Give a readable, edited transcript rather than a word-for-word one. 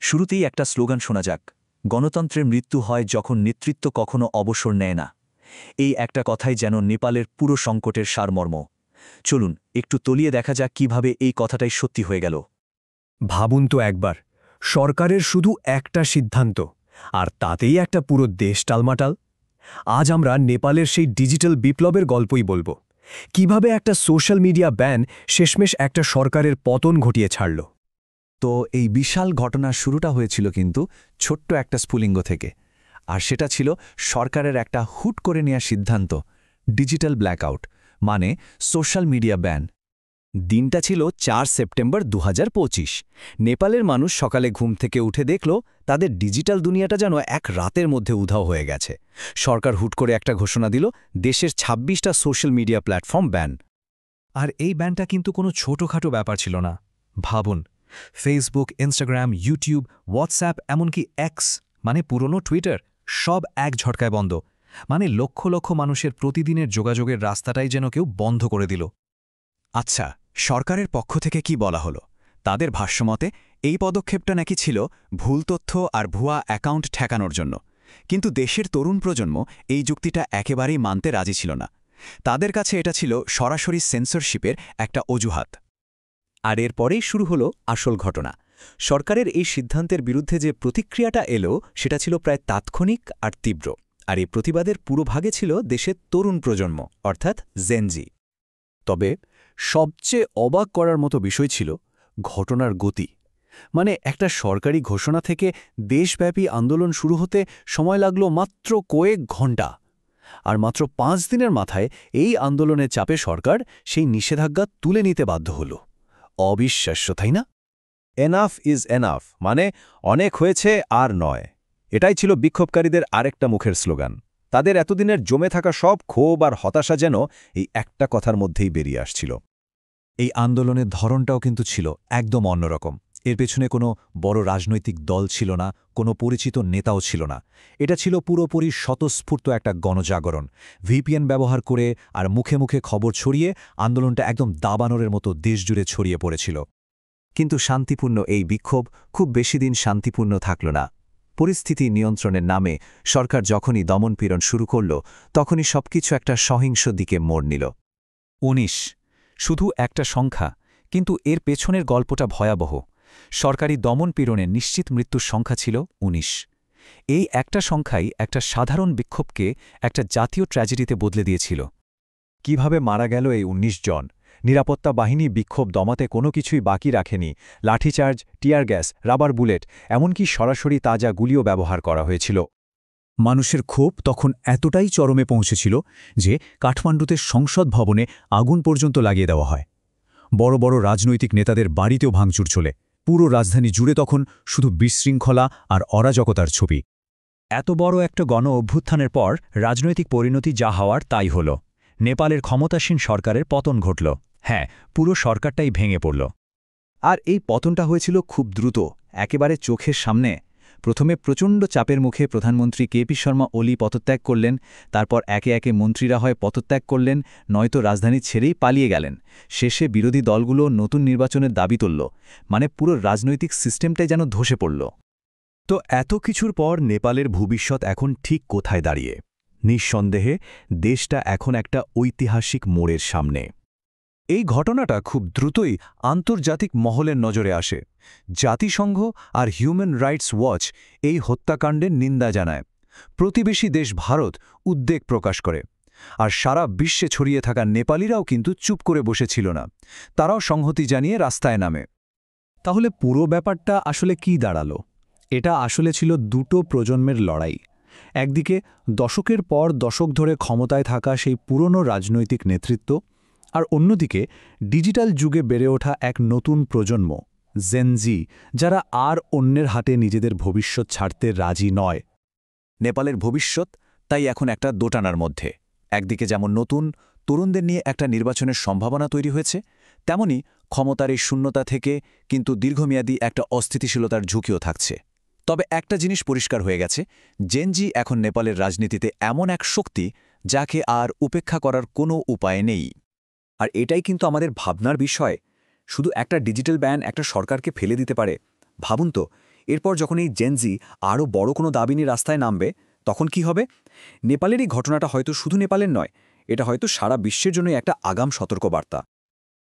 শুরুতেই একটা স্লোগান শোনা যাক, গণতন্ত্রের মৃত্যু হয় যখন নেতৃত্ব কখনো অবসর নেয় না। এই একটা কথাই যেন নেপালের পুরো সংকটের সারমর্ম। চলুন একটু তলিয়ে দেখা যাক কিভাবে এই কথাটাই সত্যি হয়ে গেল। ভাবুন তো একবার, সরকারের শুধু একটা সিদ্ধান্ত, আর তাতেই একটা পুরো দেশ টালমাটাল। আজ আমরা নেপালের সেই ডিজিটাল বিপ্লবের গল্পই বলবো। কিভাবে একটা সোশ্যাল মিডিয়া ব্যান শেষমেশ একটা সরকারের পতন ঘটিয়ে ছাড়ল। তো এই বিশাল ঘটনার শুরুটা হয়েছিল কিন্তু ছোট্ট একটা স্ফুলিঙ্গ থেকে। আর সেটা ছিল সরকারের একটা হুট করে নেওয়া সিদ্ধান্ত, ডিজিটাল ব্ল্যাকআউট, মানে সোশ্যাল মিডিয়া ব্যান। দিনটা ছিল ৪ সেপ্টেম্বর ২০২৫। নেপালের মানুষ সকালে ঘুম থেকে উঠে দেখল তাদের ডিজিটাল দুনিয়াটা যেন এক রাতের মধ্যে উধাও হয়ে গেছে। সরকার হুট করে একটা ঘোষণা দিল, দেশের ২৬টা সোশ্যাল মিডিয়া প্ল্যাটফর্ম ব্যান। আর এই ব্যানটা কিন্তু কোনো ছোটখাটো ব্যাপার ছিল না। ভাবুন, ফেসবুক, ইনস্টাগ্রাম, ইউটিউব, হোয়াটসঅ্যাপ, এমনকি এক্স মানে পুরনো টুইটার, সব এক ঝটকায় বন্ধ। মানে লক্ষ লক্ষ মানুষের প্রতিদিনের যোগাযোগের রাস্তাটাই যেন কেউ বন্ধ করে দিল। আচ্ছা, সরকারের পক্ষ থেকে কি বলা হলো? তাদের ভাষ্যমতে এই পদক্ষেপটা নাকি ছিল ভুল তথ্য আর ভুয়া অ্যাকাউন্ট ঠেকানোর জন্য। কিন্তু দেশের তরুণ প্রজন্ম এই যুক্তিটা একেবারেই মানতে রাজি ছিল না। তাদের কাছে এটা ছিল সরাসরি সেন্সরশিপের একটা অজুহাত। আর এরপরেই শুরু হলো আসল ঘটনা। সরকারের এই সিদ্ধান্তের বিরুদ্ধে যে প্রতিক্রিয়াটা এলো সেটা ছিল প্রায় তাৎক্ষণিক আর তীব্র। আর এই প্রতিবাদের পুরো ভাগে ছিল দেশের তরুণ প্রজন্ম, অর্থাৎ জেনজি। তবে সবচেয়ে অবাক করার মতো বিষয় ছিল ঘটনার গতি। মানে একটা সরকারি ঘোষণা থেকে দেশব্যাপী আন্দোলন শুরু হতে সময় লাগল মাত্র কয়েক ঘণ্টা। আর মাত্র ৫ দিনের মাথায় এই আন্দোলনের চাপে সরকার সেই নিষেধাজ্ঞা তুলে নিতে বাধ্য হল। অবিশ্বাস্য, তাই না? এনাফ ইজ এনাফ, মানে অনেক হয়েছে আর নয়। এটাই ছিল বিক্ষোভকারীদের আরেকটা মুখের স্লোগান। তাদের এতদিনের জমে থাকা সব ক্ষোভ আর হতাশা যেন এই একটা কথার মধ্যেই বেরিয়ে আসছিল। এই আন্দোলনের ধরনটাও কিন্তু ছিল একদম অন্যরকম। এর পেছনে কোনো বড় রাজনৈতিক দল ছিল না, কোনো পরিচিত নেতাও ছিল না। এটা ছিল পুরোপুরি স্বতঃস্ফূর্ত একটা গণজাগরণ। ভিপিএন ব্যবহার করে আর মুখে মুখে খবর ছড়িয়ে আন্দোলনটা একদম দাবানলের মতো দেশজুড়ে ছড়িয়ে পড়েছিল। কিন্তু শান্তিপূর্ণ এই বিক্ষোভ খুব বেশি দিন শান্তিপূর্ণ থাকল না। পরিস্থিতি নিয়ন্ত্রণের নামে সরকার যখনই দমনপীড়ন শুরু করল, তখনই সবকিছু একটা সহিংস দিকে মোড় নিল। ১৯ শুধু একটা সংখ্যা, কিন্তু এর পেছনের গল্পটা ভয়াবহ। সরকারি দমনপীড়নের নিশ্চিত মৃত্যুর সংখ্যা ছিল ১৯। এই একটা সংখ্যাই একটা সাধারণ বিক্ষোভকে একটা জাতীয় ট্র্যাজেডিতে বদলে দিয়েছিল। কিভাবে মারা গেল এই ১৯ জন? নিরাপত্তা বাহিনী বিক্ষোভ দমাতে কোনো কিছুই বাকি রাখেনি। লাঠিচার্জ, টিয়ার গ্যাস, রাবার বুলেট, এমনকি সরাসরি তাজা গুলিও ব্যবহার করা হয়েছিল। মানুষের ক্ষোভ তখন এতটাই চরমে পৌঁছেছিল যে কাঠমান্ডুতে সংসদ ভবনে আগুন পর্যন্ত লাগিয়ে দেওয়া হয়। বড় বড় রাজনৈতিক নেতাদের বাড়িতেও ভাঙচুর চলে। পুরো রাজধানী জুড়ে তখন শুধু বিশৃঙ্খলা আর অরাজকতার ছবি। এত বড় একটা গণ অভ্যুত্থানের পর রাজনৈতিক পরিণতি যা হওয়ার তাই হল। নেপালের ক্ষমতাসীন সরকারের পতন ঘটল। হ্যাঁ, পুরো সরকারটাই ভেঙে পড়ল। আর এই পতনটা হয়েছিল খুব দ্রুত, একেবারে চোখের সামনে। প্রথমে প্রচণ্ড চাপের মুখে প্রধানমন্ত্রী কেপি শর্মা ওলি পদত্যাগ করলেন। তারপর একে একে মন্ত্রীরা হয় পদত্যাগ করলেন, নয়তো রাজধানী ছেড়েই পালিয়ে গেলেন। শেষে বিরোধী দলগুলো নতুন নির্বাচনের দাবি তুলল। মানে পুরো রাজনৈতিক সিস্টেমটাই যেন ধসে পড়ল। তো এত কিছুর পর নেপালের ভবিষ্যৎ এখন ঠিক কোথায় দাঁড়িয়ে? নিঃসন্দেহে দেশটা এখন একটা ঐতিহাসিক মোড়ের সামনে। এই ঘটনাটা খুব দ্রুতই আন্তর্জাতিক মহলের নজরে আসে। জাতিসংঘ আর হিউম্যান রাইটস ওয়াচ এই হত্যাকাণ্ডের নিন্দা জানায়। প্রতিবেশী দেশ ভারত উদ্বেগ প্রকাশ করে। আর সারা বিশ্বে ছড়িয়ে থাকা নেপালিরাও কিন্তু চুপ করে বসেছিল না। তারাও সংহতি জানিয়ে রাস্তায় নামে। তাহলে পুরো ব্যাপারটা আসলে কি দাঁড়ালো? এটা আসলে ছিল দুটো প্রজন্মের লড়াই। একদিকে দশকের পর দশক ধরে ক্ষমতায় থাকা সেই পুরনো রাজনৈতিক নেতৃত্ব, আর অন্যদিকে ডিজিটাল যুগে বেড়ে ওঠা এক নতুন প্রজন্ম, জেনজি, যারা আর অন্যের হাতে নিজেদের ভবিষ্যৎ ছাড়তে রাজি নয়। নেপালের ভবিষ্যৎ তাই এখন একটা দোটানার মধ্যে। একদিকে যেমন নতুন তরুণদের নিয়ে একটা নির্বাচনের সম্ভাবনা তৈরি হয়েছে, তেমনি ক্ষমতার এই শূন্যতা থেকে কিন্তু দীর্ঘমেয়াদী একটা অস্থিতিশীলতার ঝুঁকিও থাকছে। তবে একটা জিনিস পরিষ্কার হয়ে গেছে, জেনজি এখন নেপালের রাজনীতিতে এমন এক শক্তি যাকে আর উপেক্ষা করার কোনো উপায় নেই। আর এটাই কিন্তু আমাদের ভাবনার বিষয়। শুধু একটা ডিজিটাল ব্যান একটা সরকারকে ফেলে দিতে পারে? ভাবুন তো, এরপর যখন এই জেনজি আরও বড় কোনো দাবি নিয়ে রাস্তায় নামবে তখন কি হবে? নেপালের এই ঘটনাটা হয়তো শুধু নেপালের নয়, এটা হয়তো সারা বিশ্বের জন্য একটা আগাম সতর্কবার্তা।